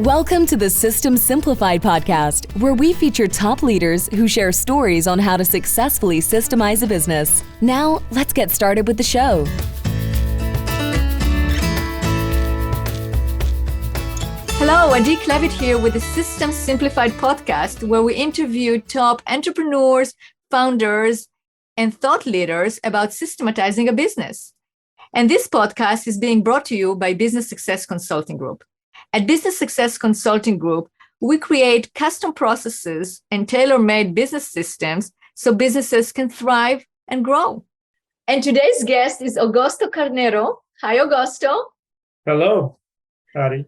Welcome to the System Simplified podcast, where we feature top leaders who share stories on how to successfully systemize a business. Now, let's get started with the show. Hello, Adi Klevit here with the System Simplified podcast, where we interview top entrepreneurs, founders, and thought leaders about systematizing a business. And this podcast is being brought to you by Business Success Consulting Group. At Business Success Consulting Group, we create custom processes and tailor-made business systems so businesses can thrive and grow. And today's guest is Augusto Carneiro. Hi, Augusto. Hello, Adi.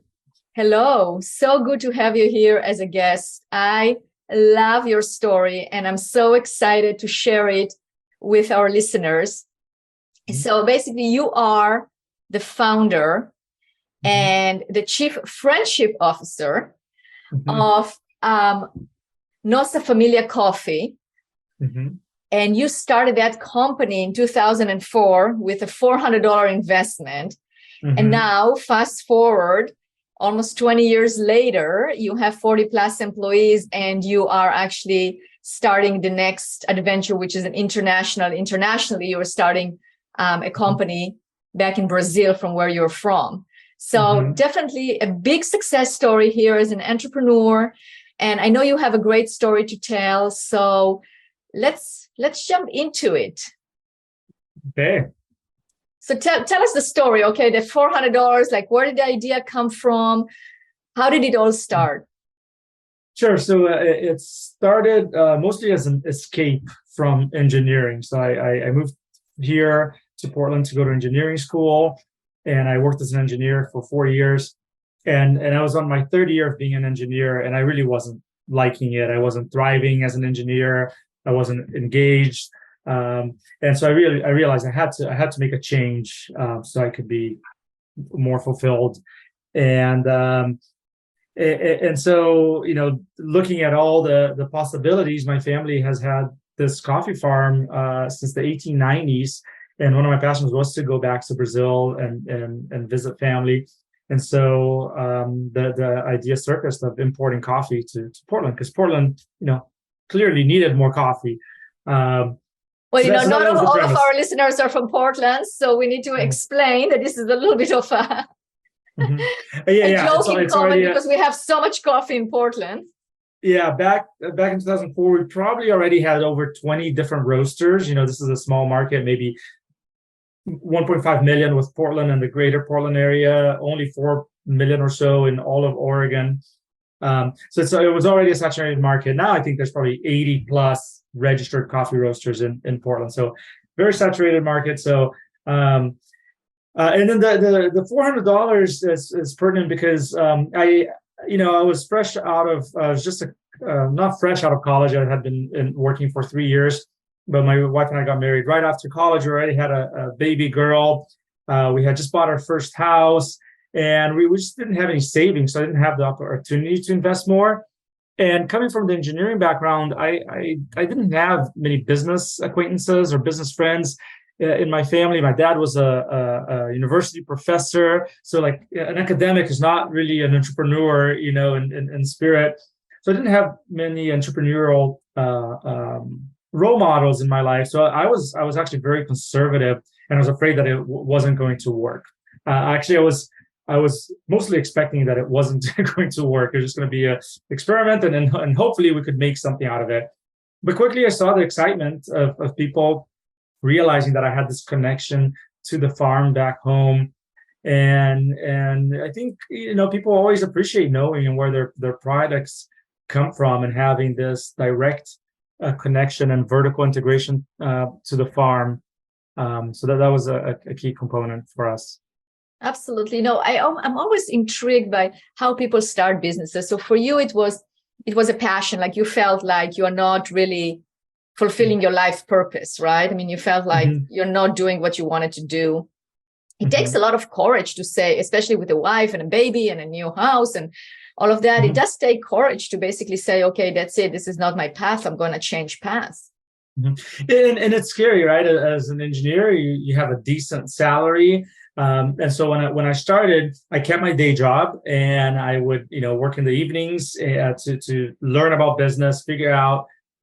Hello. So good to have you here as a guest. I love your story, and I'm so excited to share it with our listeners. So basically, you are the founder and the chief friendship officer of Nossa Familia Coffee. And you started that company in 2004 with a $400 investment. And now, fast forward, almost 20 years later, you have 40 plus employees, and you are actually starting the next adventure, which is an internationally, you're starting a company back in Brazil from where you're from. So definitely a big success story here as an entrepreneur. And I know you have a great story to tell. So let's jump into it. Okay. So tell us the story, okay? The $400, like where did the idea come from? How did it all start? Sure. So it started mostly as an escape from engineering. So I moved here to Portland to go to engineering school. And I worked as an engineer for 4 years. And I was on my third year of being an engineer, and I really wasn't liking it. I wasn't thriving as an engineer. I wasn't engaged. And so I realized I had to make a change so I could be more fulfilled. And so, looking at all the possibilities, my family has had this coffee farm since the 1890s. And one of my passions was to go back to Brazil and visit family. And so the idea surfaced of importing coffee to Portland, because Portland, clearly needed more coffee. Well, not all of our listeners are from Portland, so we need to explain that this is a little bit of a joking comment because we have so much coffee in Portland. Yeah, back in 2004, we probably already had over 20 different roasters. This is a small market, maybe 1.5 million with Portland and the greater Portland area, only 4 million or so in all of Oregon. So it was already a saturated market. Now I think there's probably 80 plus registered coffee roasters in Portland. So very saturated market. So and then the $400 is pertinent because I was fresh out of not fresh out of college. I had been working for 3 years. But my wife and I got married right after college. We already had a baby girl. We had just bought our first house, and we just didn't have any savings. So I didn't have the opportunity to invest more. And coming from the engineering background, I didn't have many business acquaintances or business friends in my family. My dad was a university professor. So like an academic is not really an entrepreneur, in spirit. So I didn't have many entrepreneurial role models in my life. So I was actually very conservative, and I was afraid that it wasn't going to work. Actually, I was mostly expecting that it wasn't going to work. It was just going to be an experiment, and hopefully we could make something out of it. But quickly I saw the excitement of people realizing that I had this connection to the farm back home. And I think, people always appreciate knowing where their products come from and having this direct connection and vertical integration to the farm. So that was a key component for us. Absolutely. No, I'm always intrigued by how people start businesses. So for you, it was a passion. Like you felt like you are not really fulfilling your life purpose, right? I mean, you felt like you're not doing what you wanted to do. It takes a lot of courage to say, especially with a wife and a baby and a new house and all of that. It does take courage to basically say, okay, that's it. This is not my path. I'm going to change paths. And it's scary, right? As an engineer, you have a decent salary. And so when I started, I kept my day job, and I would, work in the evenings to learn about business,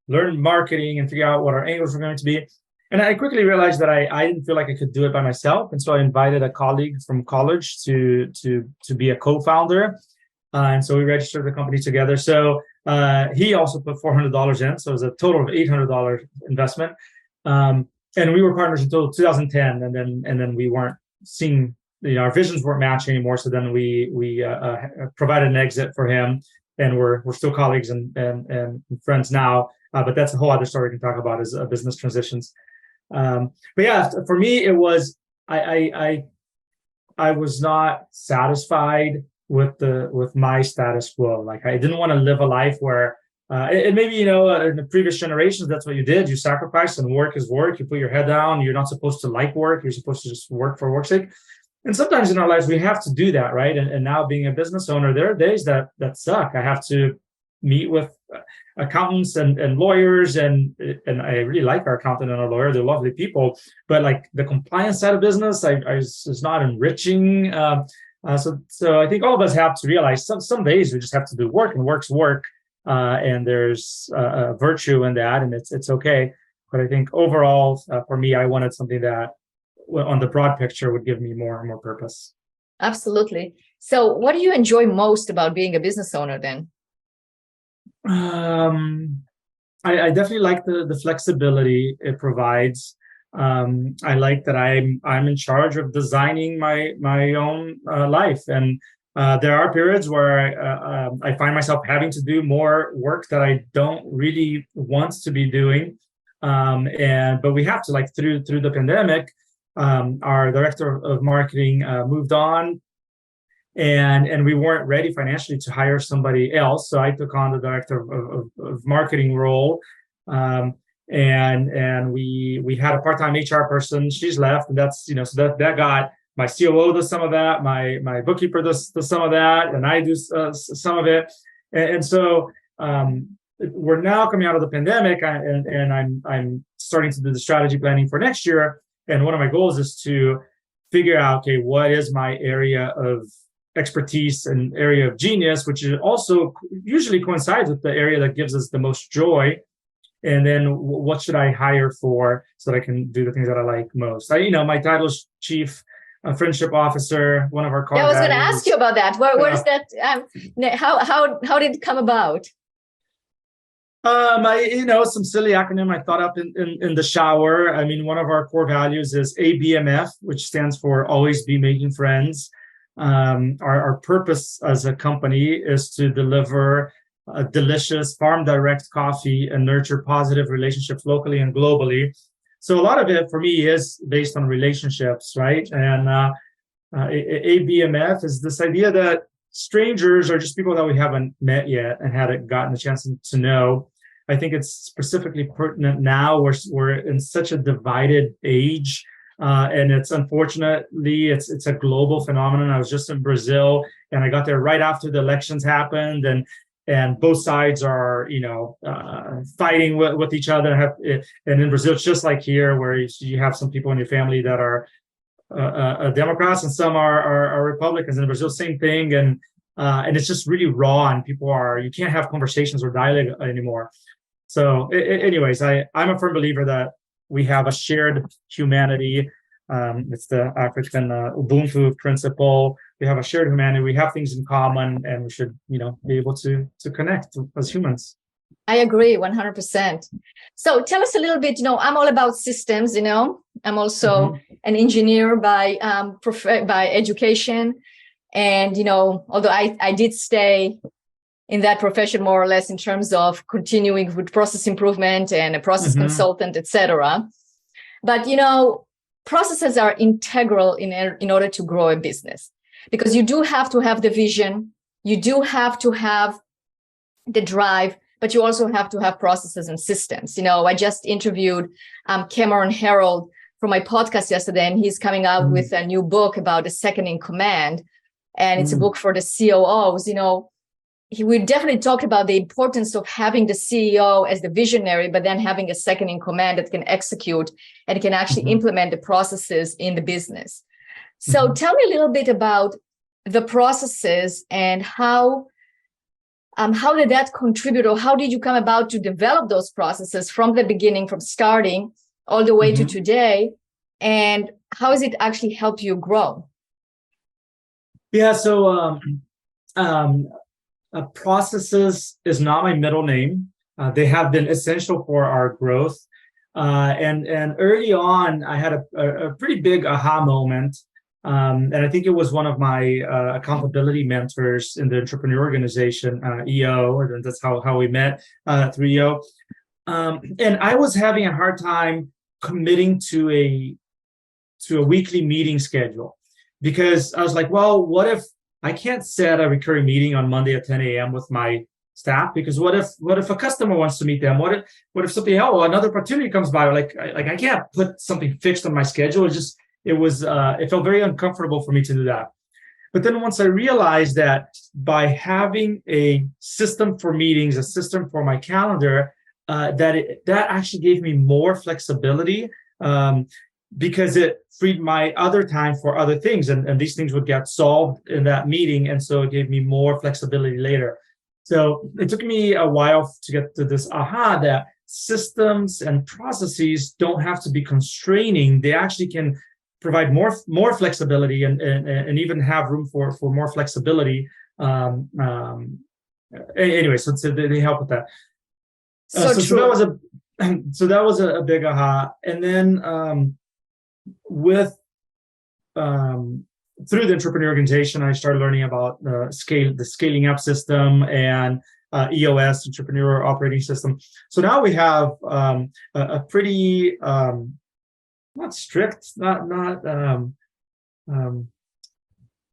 learn marketing, and figure out what our angles were going to be. And I quickly realized that I didn't feel like I could do it by myself. And so I invited a colleague from college to be a co-founder. And so we registered the company together. So he also put $400 in. So it was a total of $800 investment. And we were partners until 2010. And then we weren't seeing, our visions weren't matching anymore. So then we provided an exit for him. And we're still colleagues and friends now. But that's a whole other story we can talk about, is business transitions. But yeah, for me, it was I was not satisfied with my status quo. Like, I didn't want to live a life where and maybe in the previous generations, that's what you did. You sacrificed, and work is work. You put your head down. You're not supposed to like work. You're supposed to just work for work's sake. And sometimes in our lives we have to do that, right? And now, being a business owner, there are days that suck. I have to meet with accountants and lawyers, and I really like our accountant and our lawyer. They're lovely people, but like the compliance side of business, is not enriching. So I think all of us have to realize some days we just have to do work, and work's work, and there's a virtue in that, and it's okay. But I think overall, for me, I wanted something that, on the broad picture, would give me more and more purpose. Absolutely. So what do you enjoy most about being a business owner then? I definitely like the flexibility it provides. I like that I'm in charge of designing my own life, and there are periods where I find myself having to do more work that I don't really want to be doing. But we have to, like, through the pandemic, our director of marketing moved on. And we weren't ready financially to hire somebody else, so I took on the director of marketing role, and we had a part-time HR person. She's left, and that's so that got my COO does some of that, my bookkeeper does some of that, and I do some of it, and so we're now coming out of the pandemic, and I'm starting to do the strategy planning for next year. And one of my goals is to figure out, okay, what is my area of expertise and area of genius, which is also usually coincides with the area that gives us the most joy. And then what should I hire for so that I can do the things that I like most? My title is Chief Friendship Officer. One of our I was going to ask you about that. Where is that? How did it come about? Some silly acronym I thought up in the shower. I mean, one of our core values is ABMF, which stands for Always Be Making Friends. Our purpose as a company is to deliver delicious farm direct coffee and nurture positive relationships locally and globally. So a lot of it for me is based on relationships, right? And ABMF is this idea that strangers are just people that we haven't met yet and hadn't gotten a chance to know. I think it's specifically pertinent now. We're in such a divided age. And it's unfortunately, it's a global phenomenon. I was just in Brazil, and I got there right after the elections happened, and both sides are, fighting with each other. And in Brazil, it's just like here, where you have some people in your family that are Democrats and some are Republicans. In Brazil, same thing, and it's just really raw, and you can't have conversations or dialogue anymore. So, anyways, I'm a firm believer that we have a shared humanity. It's the African Ubuntu principle. We have a shared humanity. We have things in common, and we should, be able to connect as humans. I agree 100%. So tell us a little bit, I'm all about systems, I'm also an engineer by education. And, although I did stay in that profession more or less in terms of continuing with process improvement and a process consultant, etc. But, processes are integral in order to grow a business, because you do have to have the vision, you do have to have the drive, but you also have to have processes and systems. I just interviewed Cameron Harold for my podcast yesterday, and he's coming out with a new book about the second in command. And it's a book for the COOs. We definitely talked about the importance of having the CEO as the visionary, but then having a second in command that can execute and can actually implement the processes in the business. So tell me a little bit about the processes and how did that contribute, or how did you come about to develop those processes from the beginning, from starting all the way to today, and how has it actually helped you grow? Yeah, so processes is not my middle name. They have been essential for our growth. And early on, I had a pretty big aha moment. And I think it was one of my accountability mentors in the entrepreneur organization, EO, and that's how we met through EO. And I was having a hard time committing to a weekly meeting schedule, because I was like, well, what if I can't set a recurring meeting on Monday at 10 a.m. with my staff? Because what if a customer wants to meet them? What if something else, or another opportunity comes by? Like I can't put something fixed on my schedule. It felt very uncomfortable for me to do that. But then once I realized that by having a system for meetings, a system for my calendar, that actually gave me more flexibility, because it freed my other time for other things, and these things would get solved in that meeting, and so it gave me more flexibility later. So it took me a while to get to this aha that systems and processes don't have to be constraining. They actually can provide more flexibility and even have room for more flexibility. Anyway, so they help with that. So that was a big aha. And then through the entrepreneur organization, I started learning about the scaling up system and EOS, entrepreneur operating system. So now we have a pretty not strict, I don't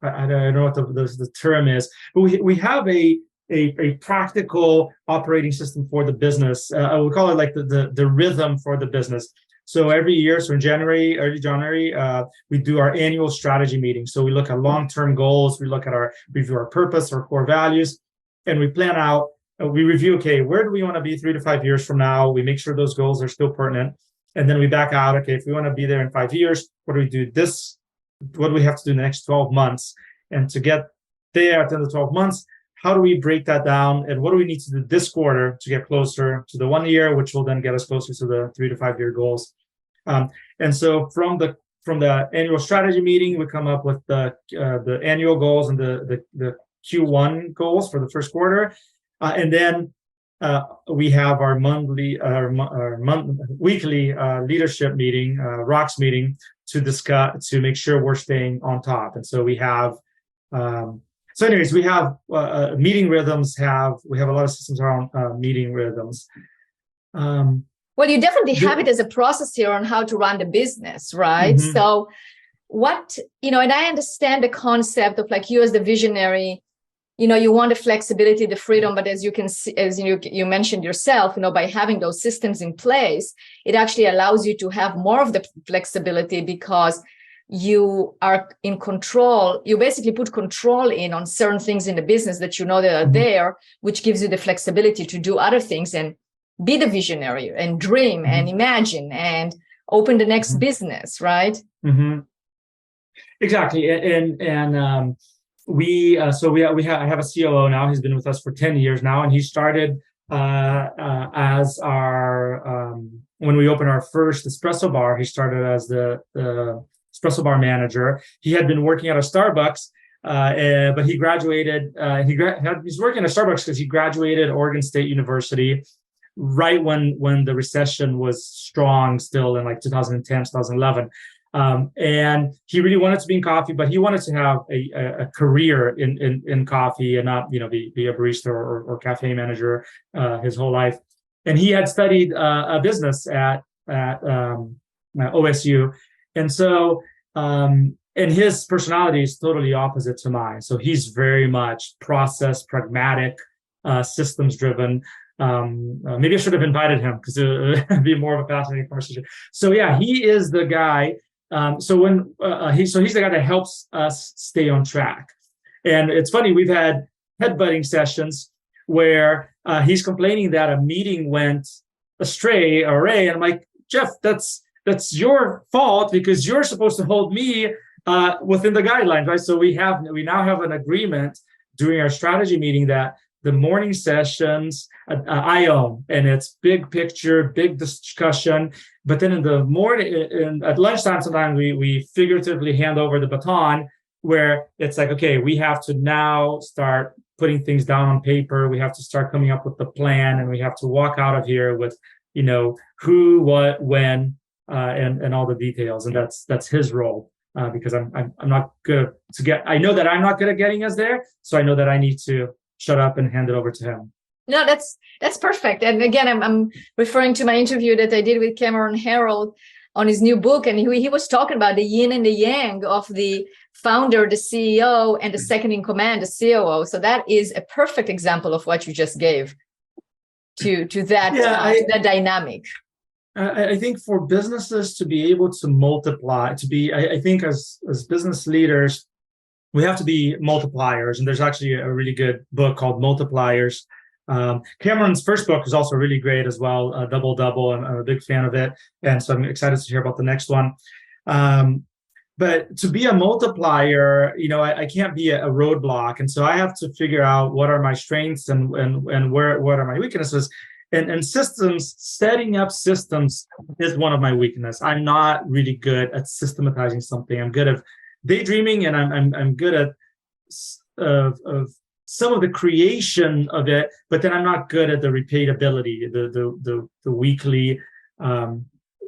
know what the term is, but we have a practical operating system for the business. I would call it like the rhythm for the business. So every year, so in early January, we do our annual strategy meeting. So we look at long-term goals, we review our purpose, our core values, and we plan out, we review, okay, where do we want to be 3 to 5 years from now? We make sure those goals are still pertinent. And then we back out, okay, if we want to be there in 5 years, what do we do what do we have to do in the next 12 months? And to get there at the end of 12 months, how do we break that down? And what do we need to do this quarter to get closer to the 1 year, which will then get us closer to the 3 to 5 year goals? And so from the annual strategy meeting, we come up with the annual goals and the Q1 goals for the first quarter. And then we have our weekly leadership meeting, ROCKS meeting, to make sure we're staying on top. And so we have, so anyways, we have meeting rhythms. We have a lot of systems around meeting rhythms. Well, you definitely have it as a process here on how to run the business, right? Mm-hmm. So and I understand the concept of like you as the visionary, you want the flexibility, the freedom, but as you can see, as you mentioned yourself, by having those systems in place, it actually allows you to have more of the flexibility because you are in control. You basically put control on certain things in the business that that are there, which gives you the flexibility to do other things and be the visionary and dream and imagine and open the next business, right? Mm-hmm. Exactly. And I have a COO now. He's been with us for 10 years now, and he started as our when we opened our first espresso bar. He started as the espresso bar manager. He had been working at a Starbucks, but he graduated. He's working at a Starbucks because he graduated Oregon State University right when the recession was strong, still in like 2010, 2011. And he really wanted to be in coffee, but he wanted to have a career in coffee and not, be a barista or cafe manager his whole life. And he had studied a business at OSU. And so, and his personality is totally opposite to mine. So he's very much process, pragmatic, systems driven. Maybe I should have invited him because it would be more of a fascinating conversation. So yeah, he is the guy. He's the guy that helps us stay on track. And it's funny, we've had headbutting sessions where he's complaining that a meeting went astray, and I'm like, Jeff, that's your fault because you're supposed to hold me within the guidelines, right? So we now have an agreement during our strategy meeting that the morning sessions I own, and it's big picture, big discussion. But then in the morning, at lunchtime, sometimes we figuratively hand over the baton, where it's like, okay, we have to now start putting things down on paper. We have to start coming up with the plan, and we have to walk out of here with, who, what, when, and all the details. And that's his role, because I'm not good to get. I know that I'm not good at getting us there, so I know that I need to shut up and hand it over to him. No, that's perfect. And again, I'm referring to my interview that I did with Cameron Herold on his new book, and he was talking about the yin and the yang of the founder, the CEO, and the second in command, the COO. So that is a perfect example of what you just gave to that, that dynamic. I think for businesses to be able to multiply, I think as business leaders, we have to be multipliers. And there's actually a really good book called Multipliers. Cameron's first book is also really great as well, Double Double. I'm a big fan of it. And so I'm excited to hear about the next one. But to be a multiplier, I can't be a roadblock. And so I have to figure out what are my strengths and what are my weaknesses. And systems, setting up systems is one of my weaknesses. I'm not really good at systematizing something. I'm good at daydreaming, and I'm good at of some of the creation of it, but then I'm not good at the repeatability, the weekly, and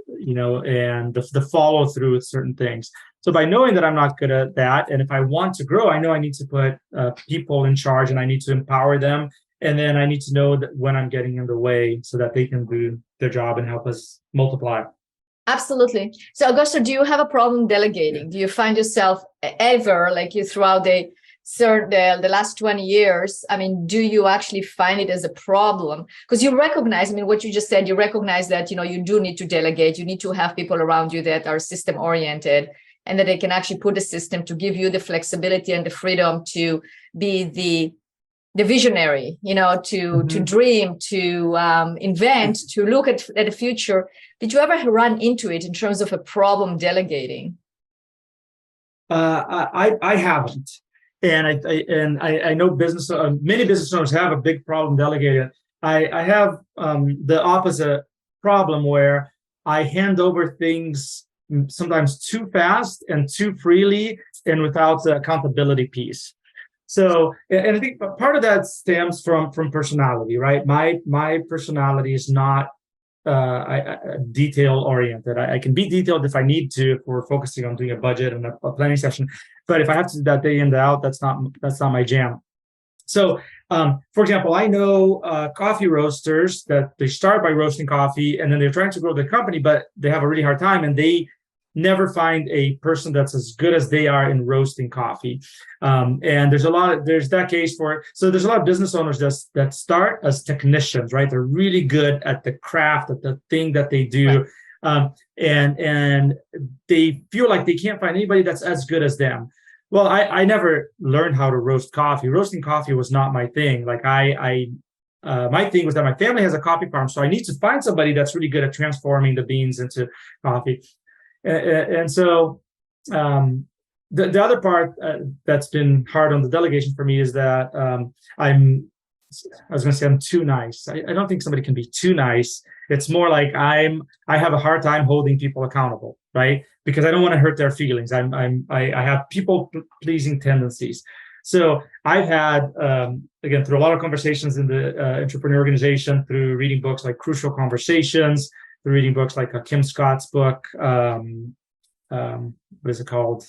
the follow through with certain things. So by knowing that I'm not good at that, and if I want to grow, I know I need to put people in charge, and I need to empower them, and then I need to know that when I'm getting in the way so that they can do their job and help us multiply. Absolutely. So, Augusto, do you have a problem delegating? Do you find yourself ever, like you throughout the last 20 years, do you actually find it as a problem? Because you recognize, what you just said, you recognize that, you do need to delegate. You need to have people around you that are system oriented, and that they can actually put a system to give you the flexibility and the freedom to be the visionary, to dream, to invent, to look at the future. Did you ever run into it in terms of a problem delegating? I haven't, and I know many business owners have a big problem delegating. I have the opposite problem, where I hand over things sometimes too fast and too freely, and without the accountability piece. So, and I think part of that stems from personality, right? My personality is not detail oriented. I can be detailed if I need to, if we're focusing on doing a budget and a planning session. But if I have to do that day in, day out, that's not my jam. So, for example, I know coffee roasters that they start by roasting coffee, and then they're trying to grow their company, but they have a really hard time, and they never find a person that's as good as they are in roasting coffee. And there's that case for it. So there's a lot of business owners that start as technicians, right? They're really good at the craft, at the thing that they do. Right. And they feel like they can't find anybody that's as good as them. Well, I never learned how to roast coffee. Roasting coffee was not my thing. Like my thing was that my family has a coffee farm, so I need to find somebody that's really good at transforming the beans into coffee. And so the other part that's been hard on the delegation for me is that I'm too nice. I don't think somebody can be too nice. It's more like I have a hard time holding people accountable, right? Because I don't want to hurt their feelings. I have people pleasing tendencies. So I've had, again, through a lot of conversations in the entrepreneur organization, through reading books like Crucial Conversations, through reading books like Kim Scott's book, what is it called?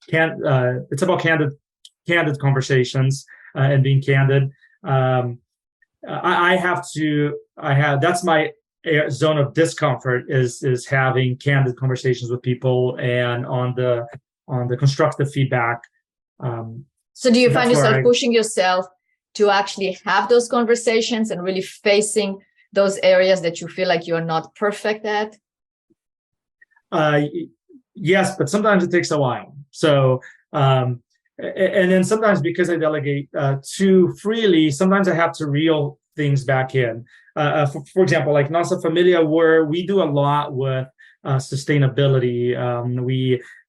It's about candid conversations and being candid. That's my zone of discomfort is having candid conversations with people and on the constructive feedback. So do you find yourself pushing yourself to actually have those conversations and really facing those areas that you feel like you're not perfect at? Yes, but sometimes it takes a while. So, and then sometimes because I delegate too freely, sometimes I have to reel things back in. For example, like Nossa Familia, where we do a lot with sustainability.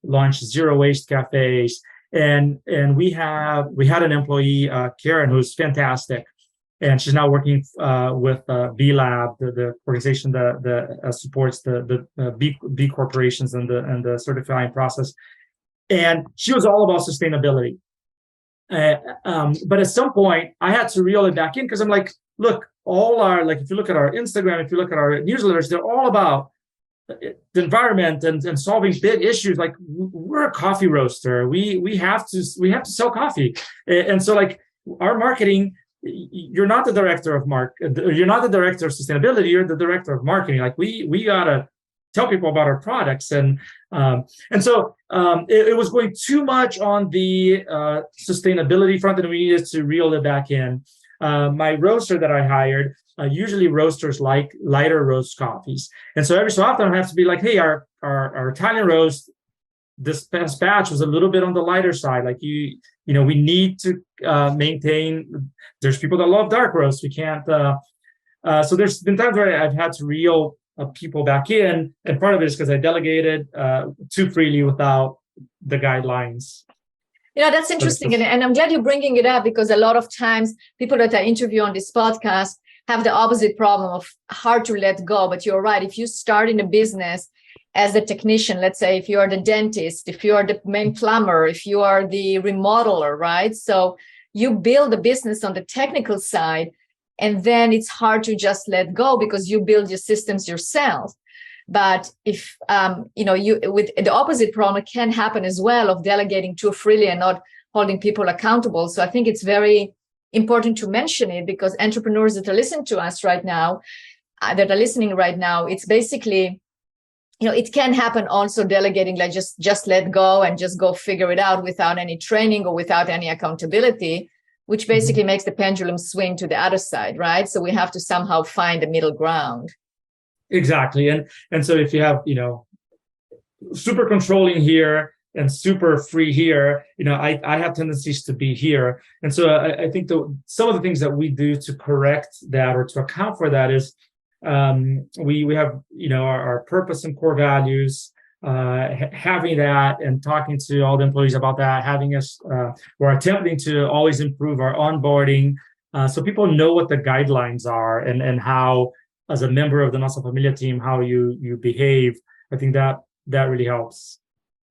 launched zero waste cafes. And we had an employee, Karen, who's fantastic. And she's now working with B Lab, the organization that supports the B corporations and the certifying process. And she was all about sustainability. But at some point, I had to reel it back in because I'm like, look, if you look at our Instagram, if you look at our newsletters, they're all about the environment and solving big issues. Like, we're a coffee roaster. We have to sell coffee. And so, like, our marketing, you're not the director of you're not the director of sustainability, you're the director of marketing. Like, we gotta tell people about our products. And so it was going too much on the sustainability front, and we needed to reel it back in. My roaster that I hired usually roasters like lighter roast coffees. And so every so often I have to be like, hey, our Italian roast, this past batch was a little bit on the lighter side. Like, we need to maintain, there's people that love dark roast. We can't, so there's been times where I've had to reel people back in. And part of it is because I delegated too freely without the guidelines. That's interesting. And I'm glad you're bringing it up, because a lot of times people that I interview on this podcast have the opposite problem of hard to let go. But you're right. If you start in a business as a technician, let's say, if you are the dentist, if you are the main plumber, if you are the remodeler, right? So you build a business on the technical side, and then it's hard to just let go because you build your systems yourself. But if, you with the opposite problem, it can happen as well, of delegating too freely and not holding people accountable. So I think it's very important to mention it, because entrepreneurs that are listening to us right now, it's basically, it can happen also delegating, like just let go and just go figure it out without any training or without any accountability, which basically makes the pendulum swing to the other side, right? So we have to somehow find a middle ground. Exactly. And so if you have, super controlling here and super free here, I have tendencies to be here. And so I think some of the things that we do to correct that or to account for that is we have, our purpose and core values, having that and talking to all the employees about that, we're attempting to always improve our onboarding so people know what the guidelines are and how, as a member of the Nossa Familia team, how you behave. I think that really helps.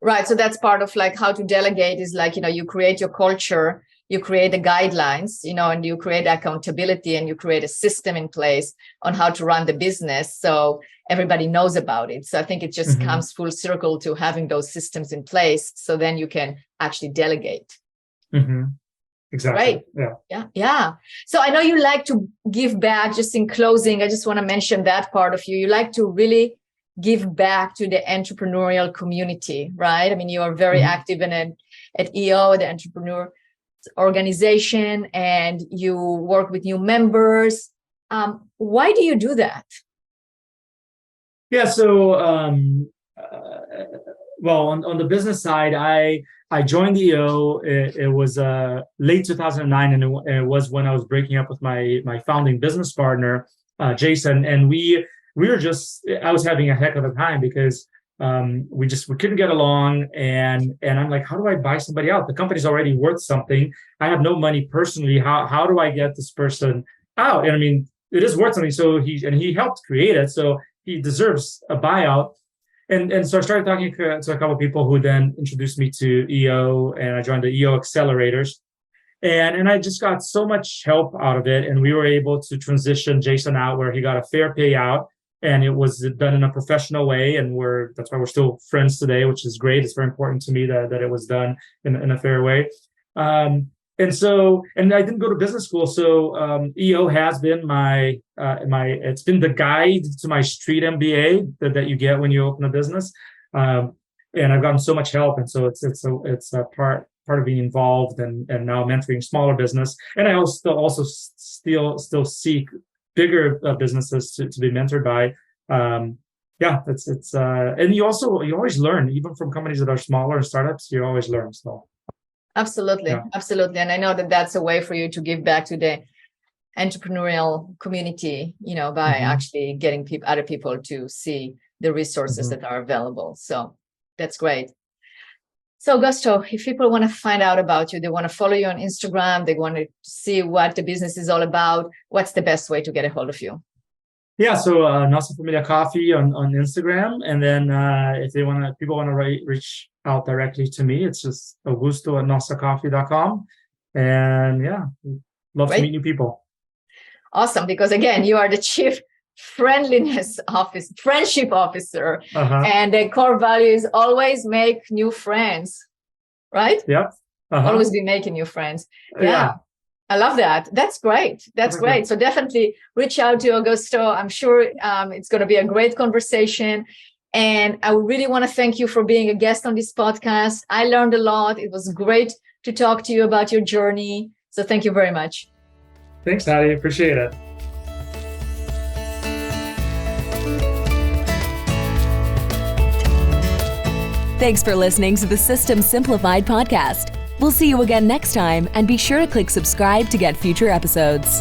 Right. So that's part of like how to delegate is like, you create your culture, you create the guidelines, and you create accountability, and you create a system in place on how to run the business. So everybody knows about it. So I think it just comes full circle to having those systems in place. So then you can actually delegate. Exactly. Right. Yeah. So I know you like to give back. Just in closing, I just want to mention that part of you. You like to really give back to the entrepreneurial community, right? I mean, you are very active at EO, the entrepreneur organization, and you work with new members. Why do you do that? Yeah. So, well, on the business side, I joined EO. It was late 2009, and it was when I was breaking up with my founding business partner, Jason, and I was having a heck of a time because we couldn't get along, and I'm like, how do I buy somebody out? The company's already worth something. I have no money personally. How do I get this person out? And I mean, it is worth something. So he helped create it, so he deserves a buyout. And so I started talking to a couple of people who then introduced me to EO, and I joined the EO accelerators. And I just got so much help out of it. And we were able to transition Jason out where he got a fair payout, and it was done in a professional way. And that's why we're still friends today, which is great. It's very important to me that it was done in a fair way. And I didn't go to business school. So EO has been it's been the guide to my street MBA that you get when you open a business. And I've gotten so much help. And so it's a part of being involved and now mentoring smaller business. And I also still seek bigger businesses to be mentored by. And you always learn, even from companies that are smaller and startups, you always learn. So. Absolutely. And I know that that's a way for you to give back to the entrepreneurial community, by actually getting other people to see the resources that are available. So that's great. So, Augusto, if people want to find out about you, they want to follow you on Instagram, they want to see what the business is all about, what's the best way to get a hold of you? Yeah, so Nossa Familia Coffee on Instagram, and then if people want to reach out directly to me, it's just augusto@nossacoffee.com, and yeah, love to meet new people. Awesome, because again, you are the chief friendship officer, and the core value is always make new friends, right? Yep. Always be making new friends. Yeah. I love that. That's great. That's great. So definitely reach out to Augusto. I'm sure it's going to be a great conversation. And I really want to thank you for being a guest on this podcast. I learned a lot. It was great to talk to you about your journey. So thank you very much. Thanks, Hattie. Appreciate it. Thanks for listening to the System Simplified podcast. We'll see you again next time, and be sure to click subscribe to get future episodes.